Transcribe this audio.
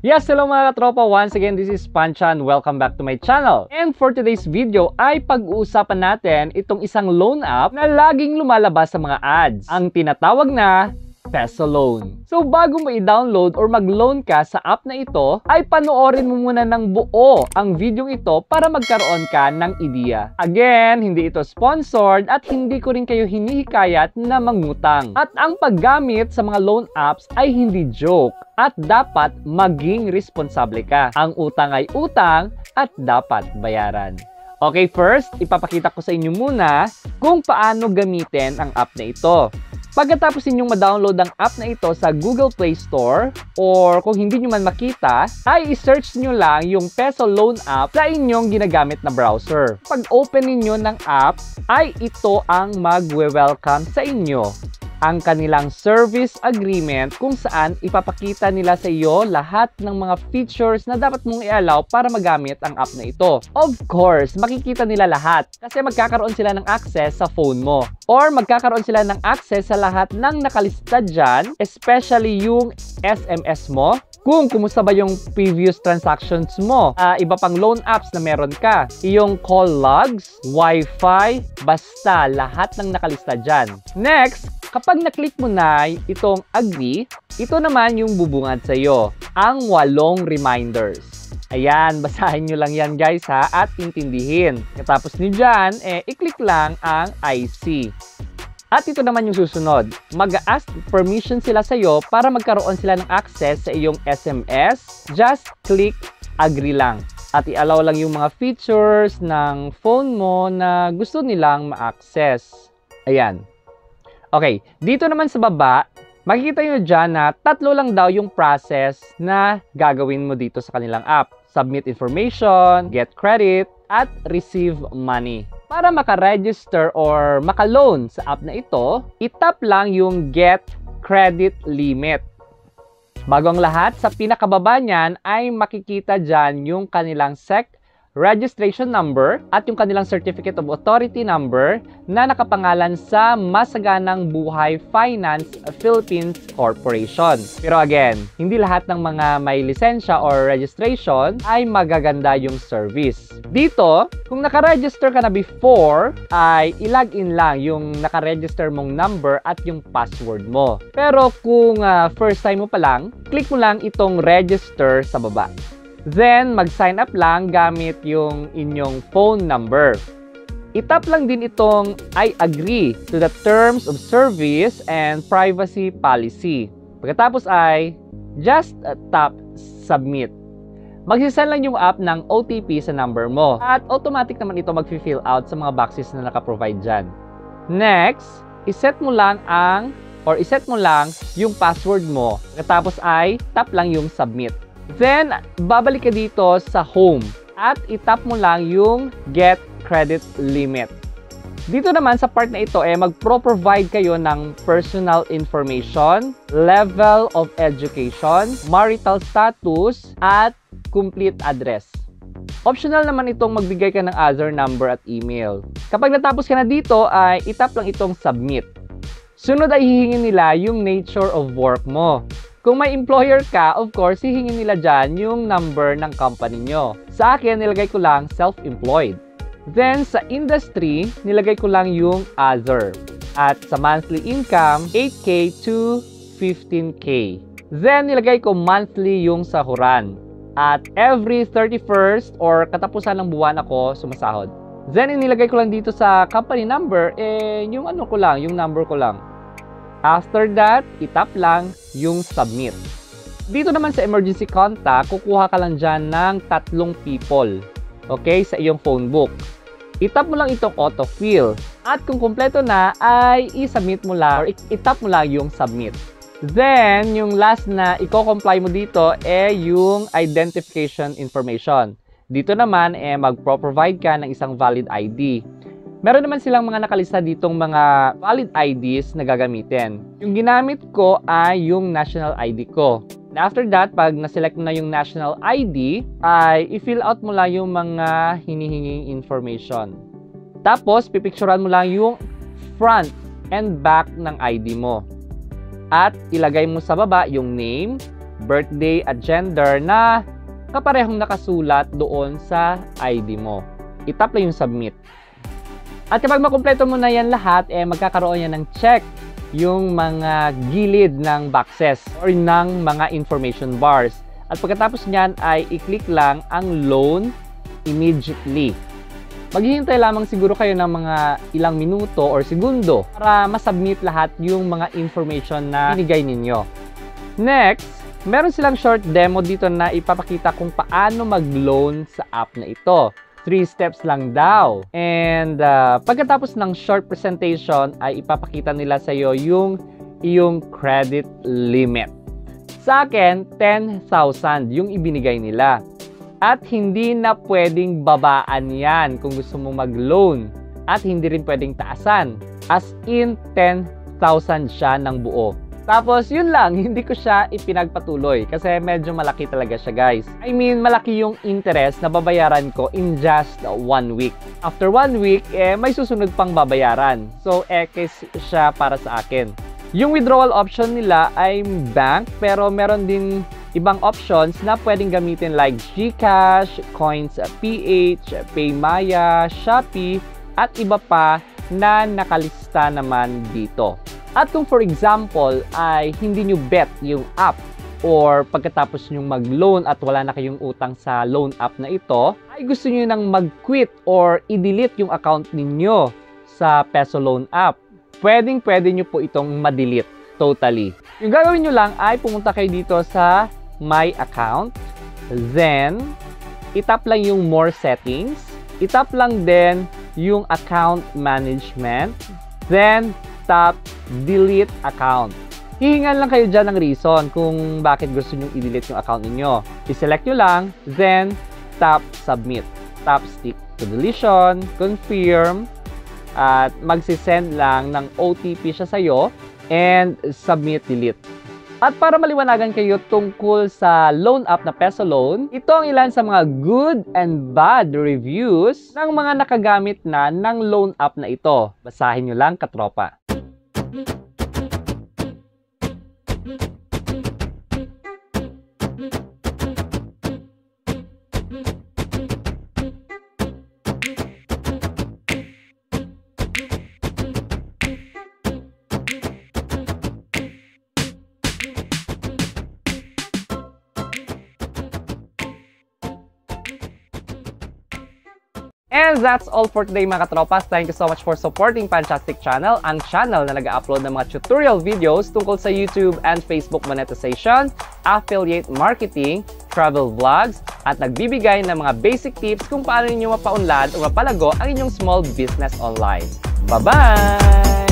Yes, hello mga katropa. Once again, this is Panchan. Welcome back to my channel. And for today's video ay pag-uusapan natin itong isang loan app na laging lumalabas sa mga ads. Ang tinatawag na Peso Loan. So bago mo i-download or mag-loan ka sa app na ito, ay panoorin mo muna ng buo ang video ito para magkaroon ka ng ideya. Again, hindi ito sponsored at hindi ko rin kayo hinihikayat na mangutang. At ang paggamit sa mga loan apps ay hindi joke at dapat maging responsable ka. Ang utang ay utang at dapat bayaran. Okay, first, ipapakita ko sa inyo muna kung paano gamitin ang app na ito. Pagkatapos ninyong ma-download ang app na ito sa Google Play Store or kung hindi nyo man makita, ay i-search nyo lang yung Peso Loan app sa inyong ginagamit na browser. Pag open ninyo ng app, ay ito ang magwe-welcome sa inyo. Ang kanilang service agreement kung saan ipapakita nila sa iyo lahat ng mga features na dapat mong i-allow para magamit ang app na ito. Of course, makikita nila lahat kasi magkakaroon sila ng access sa phone mo or magkakaroon sila ng access sa lahat ng nakalista dyan, especially yung SMS mo, kung kumusta ba yung previous transactions mo, iba pang loan apps na meron ka, yung call logs, Wi-Fi, basta lahat ng nakalista dyan. Next, kapag na-click mo na itong agree, ito naman yung bubungad sa iyo, ang 8 reminders. Ayan, basahin nyo lang yan guys ha, at intindihin. Katapos nyo dyan, i-click lang ang IC. At ito naman yung susunod. Mag-ask permission sila sa iyo para magkaroon sila ng access sa iyong SMS. Just click agree lang. At i-allow lang yung mga features ng phone mo na gusto nilang ma-access. Ayan. Okay, dito naman sa baba, makikita nyo dyan na 3 lang daw yung process na gagawin mo dito sa kanilang app. Submit information, get credit, at receive money. Para maka-register or maka-loan sa app na ito, itap lang yung get credit limit. Bago ang lahat, sa pinakababa niyan ay makikita dyan yung kanilang SEC registration number at yung kanilang certificate of authority number na nakapangalan sa Masaganang Buhay Finance Philippines Corporation. Pero again, hindi lahat ng mga may lisensya or registration ay magaganda yung service. Dito, kung nakaregister ka na before, ay i-login lang yung nakaregister mong number at yung password mo. Pero kung first time mo pa lang, click mo lang itong register sa baba. Then, mag-sign up lang gamit yung inyong phone number. Itap lang din itong I agree to the terms of service and privacy policy. Pagkatapos ay just tap submit. Magsisend lang yung app ng OTP sa number mo at automatic naman ito mag-fill out sa mga boxes na naka-provide dyan. Next, iset mo lang yung password mo. Pagkatapos ay tap lang yung submit. Then, babalik ka dito sa home at itap mo lang yung get credit limit. Dito naman sa part na ito, magpro-provide kayo ng personal information, level of education, marital status, at complete address. Optional naman itong magbigay ka ng other number at email. Kapag natapos ka na dito, ay itap lang itong submit. Sunod ay hihingin nila yung nature of work mo. Kung may employer ka, of course, hihingin nila dyan yung number ng company nyo. Sa akin, nilagay ko lang self-employed. Then, sa industry, nilagay ko lang yung other. At sa monthly income, 8K to 15K. Then, nilagay ko monthly yung sahuran. At every 31st or katapusan ng buwan ako sumasahod. Then, inilagay ko lang dito sa company number, yung yung number ko lang. After that, itap lang yung submit. Dito naman sa emergency contact, kukuha ka lang dyan ng 3 people. Okay? Sa iyong phone book. Itap mo lang itong autofill. At kung kumpleto na, ay i-submit mo lang or itap mo lang yung submit. Then, yung last na i-comply mo dito, yung identification information. Dito naman, mag-provide ka ng isang valid ID. Meron naman silang mga nakalista ditong mga valid IDs na gagamitin. Yung ginamit ko ay yung national ID ko. And after that, pag na-select mo na yung national ID, ay i-fill out mo lang yung mga hinihinging information. Tapos, pipicturean mo lang yung front and back ng ID mo. At ilagay mo sa baba yung name, birthday at gender na kaparehong nakasulat doon sa ID mo. I-tap lang yung submit. At kapag makumpleto mo na yan lahat, magkakaroon yan ng check yung mga gilid ng boxes or ng mga information bars. At pagkatapos niyan ay i-click lang ang loan immediately. Maghihintay lamang siguro kayo ng mga ilang minuto or segundo para masubmit lahat yung mga information na binigay ninyo. Next, meron silang short demo dito na ipapakita kung paano mag-loan sa app na ito. 3 steps lang daw. And pagkatapos ng short presentation ay ipapakita nila sa iyo yung iyong credit limit. Sa akin, 10,000 yung ibinigay nila. At hindi na pwedeng babaan yan kung gusto mo mag-loan. At hindi rin pwedeng taasan. As in, 10,000 siya ng buo. Tapos, yun lang, hindi ko siya ipinagpatuloy kasi medyo malaki talaga siya, guys. I mean, malaki yung interest na babayaran ko in just 1 week. After 1 week, may susunod pang babayaran. So, X siya para sa akin. Yung withdrawal option nila ay bank, pero meron din ibang options na pwedeng gamitin like GCash, Coins PH, Paymaya, Shopee, at iba pa na nakalista naman dito. At kung for example ay hindi nyo bet yung app or pagkatapos nyo mag-loan at wala na kayong utang sa loan app na ito, ay gusto nyo nang mag-quit or i-delete yung account ninyo sa Peso Loan app, pwede nyo po itong ma-delete totally. Yung gagawin nyo lang ay pumunta kayo dito sa My Account, then itap lang yung More Settings, itap lang din yung Account Management, then tap Delete Account. Hihingan lang kayo dyan ng reason kung bakit gusto nyo i-delete yung account ninyo. I-select nyo lang, then tap Submit. Tap Stick to Deletion, Confirm, at magsisend lang ng OTP siya sa'yo, and Submit Delete. At para maliwanagan kayo tungkol sa loan app na Peso Loan, ito ang ilan sa mga good and bad reviews ng mga nakagamit na ng loan app na ito. Basahin nyo lang, katropa. And that's all for today mga katropas. Thank you so much for supporting Fantastic Channel, ang channel na nag-upload ng mga tutorial videos tungkol sa YouTube and Facebook monetization, affiliate marketing, travel vlogs, at nagbibigay ng mga basic tips kung paano ninyo mapaunlad o mapalago ang inyong small business online. Bye-bye!